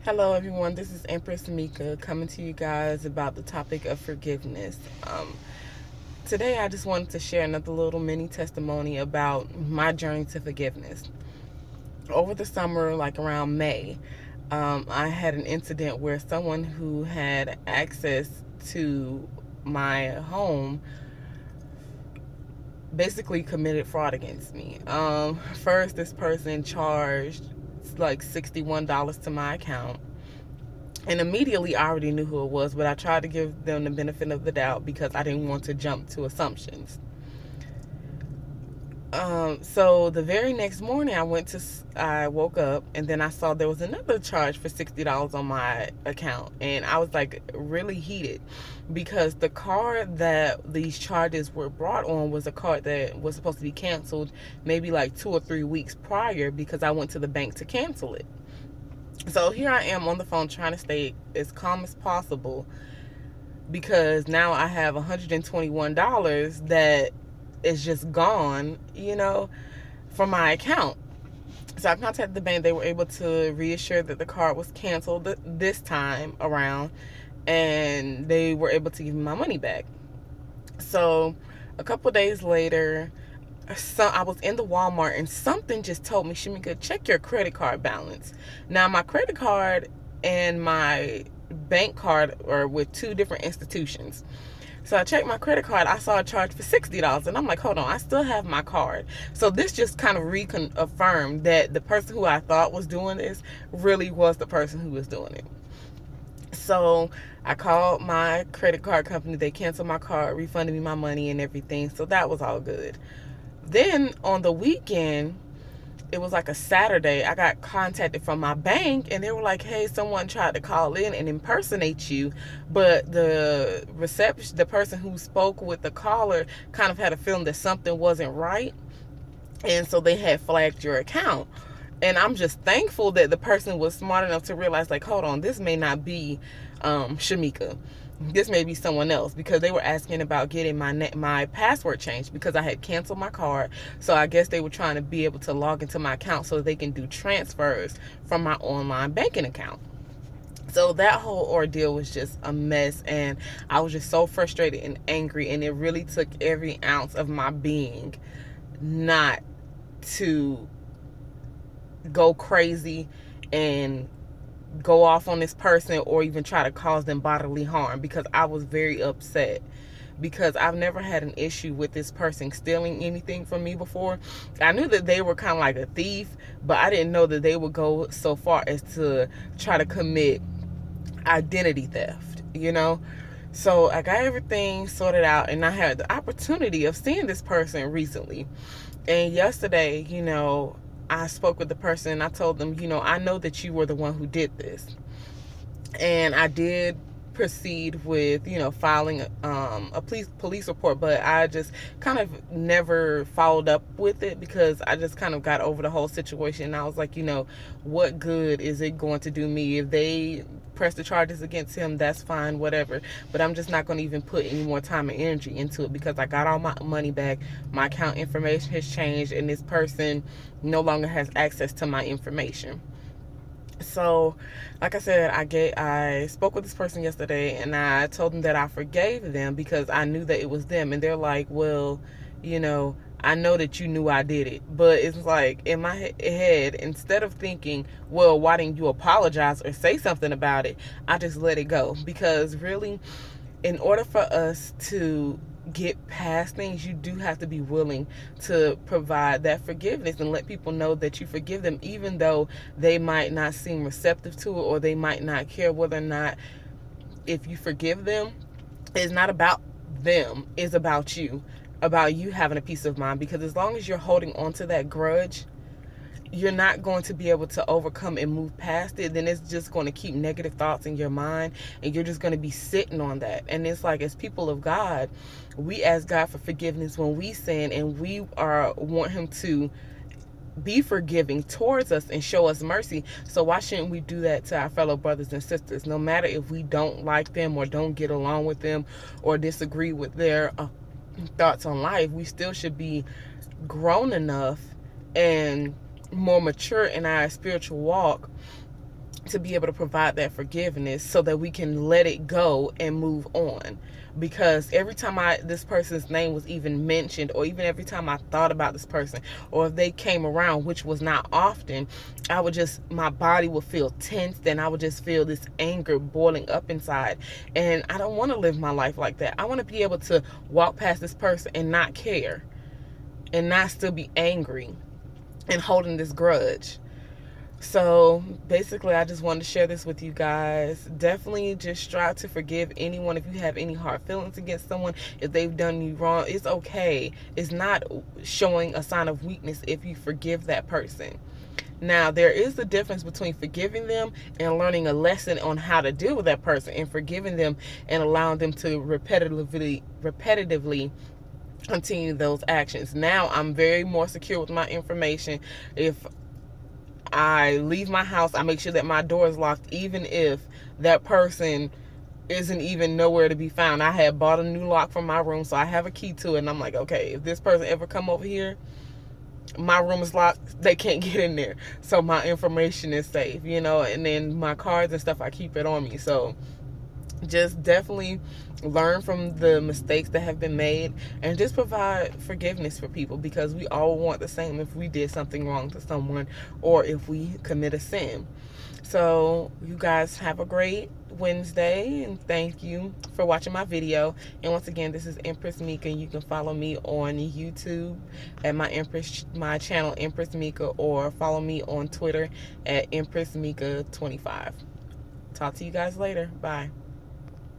Hello, everyone. This is Empress Meika coming to you guys about the topic of forgiveness. Today, I just wanted to share another little mini testimony about my journey to forgiveness. Over the summer, like around May, I had an incident where someone who had access to my home basically committed fraud against me. First, this person charged like $61 to my account. And immediately I already knew who it was, but I tried to give them the benefit of the doubt because I didn't want to jump to assumptions. So the very next morning, I woke up and then I saw there was another charge for $60 on my account, and I was like really heated because the card that these charges were brought on was a card that was supposed to be canceled maybe like 2 or 3 weeks prior because I went to the bank to cancel it. So here I am on the phone trying to stay as calm as possible because now I have $121 that is just gone, from my account. So I contacted the bank. They were able to reassure that the card was canceled this time around, and they were able to give me my money back. So a couple days later, I was in the Walmart and something just told me, Shamika, check your credit card balance. Now, my credit card and my bank card are with two different institutions. So I checked my credit card. I saw a charge for $60, and I'm like, hold on, I still have my card. So this just kind of reaffirmed that the person who I thought was doing this really was the person who was doing it. So I called my credit card company. They canceled my card, refunded me my money and everything. So that was all good. Then on the weekend, it was like a Saturday, I got contacted from my bank and they were like, hey, someone tried to call in and impersonate you, but the person who spoke with the caller kind of had a feeling that something wasn't right, and so they had flagged your account. And I'm just thankful that the person was smart enough to realize, like, hold on, this may not be Shamika. This may be someone else, because they were asking about getting my password changed because I had canceled my card. So I guess they were trying to be able to log into my account so they can do transfers from my online banking account. So that whole ordeal was just a mess, and I was just so frustrated and angry, and it really took every ounce of my being not to go crazy and go off on this person or even try to cause them bodily harm, because I was very upset, because I've never had an issue with this person stealing anything from me before. I knew that they were kind of like a thief, but I didn't know that they would go so far as to try to commit identity theft. So I got everything sorted out, and I had the opportunity of seeing this person recently. And yesterday, I spoke with the person and I told them, I know that you were the one who did this. And I did proceed with, filing a police report, but I just kind of never followed up with it because I just kind of got over the whole situation. And I was like, what good is it going to do me? If they press the charges against him, that's fine, whatever. But I'm just not going to even put any more time and energy into it because I got all my money back. My account information has changed, and this person no longer has access to my information. So, like I said, I spoke with this person yesterday, and I told them that I forgave them because I knew that it was them. And they're like, well, I know that you knew I did it. But it's like, in my head, instead of thinking, well, why didn't you apologize or say something about it, I just let it go. Because really, in order for us to get past things, you do have to be willing to provide that forgiveness and let people know that you forgive them, even though they might not seem receptive to it, or they might not care whether or not, if you forgive them, it's not about them, it's about you having a peace of mind. Because as long as you're holding on to that grudge, you're not going to be able to overcome and move past it. Then it's just going to keep negative thoughts in your mind, and you're just going to be sitting on that. And it's like, as people of God, we ask God for forgiveness when we sin, and we want him to be forgiving towards us and show us mercy. So why shouldn't we do that to our fellow brothers and sisters? No matter if we don't like them or don't get along with them or disagree with their thoughts on life, we still should be grown enough and more mature in our spiritual walk to be able to provide that forgiveness so that we can let it go and move on. Because every time this person's name was even mentioned, or even every time I thought about this person, or if they came around, which was not often, I would just, my body would feel tensed, and I would just feel this anger boiling up inside. And I don't want to live my life like that. I want to be able to walk past this person and not care, and not still be angry and holding this grudge. So basically, I just wanted to share this with you guys. Definitely just strive to forgive anyone. If you have any hard feelings against someone, if they've done you wrong, it's okay. It's not showing a sign of weakness if you forgive that person. Now, there is a difference between forgiving them and learning a lesson on how to deal with that person, and forgiving them and allowing them to repetitively continue those actions. Now, I'm very more secure with my information. If I leave my house, I make sure that my door is locked, even if that person isn't even nowhere to be found. I had bought a new lock for my room, so I have a key to it, and I'm like, okay, if this person ever come over here, my room is locked, they can't get in there, so my information is safe, and then my cards and stuff, I keep it on me. So just definitely learn from the mistakes that have been made, and just provide forgiveness for people, because we all want the same if we did something wrong to someone, or if we commit a sin. So you guys have a great Wednesday, and thank you for watching my video. And once again, this is Empress Meika. You can follow me on YouTube at my channel Empress Meika, or follow me on Twitter at Empress Meika 25. Talk to you guys later. Bye.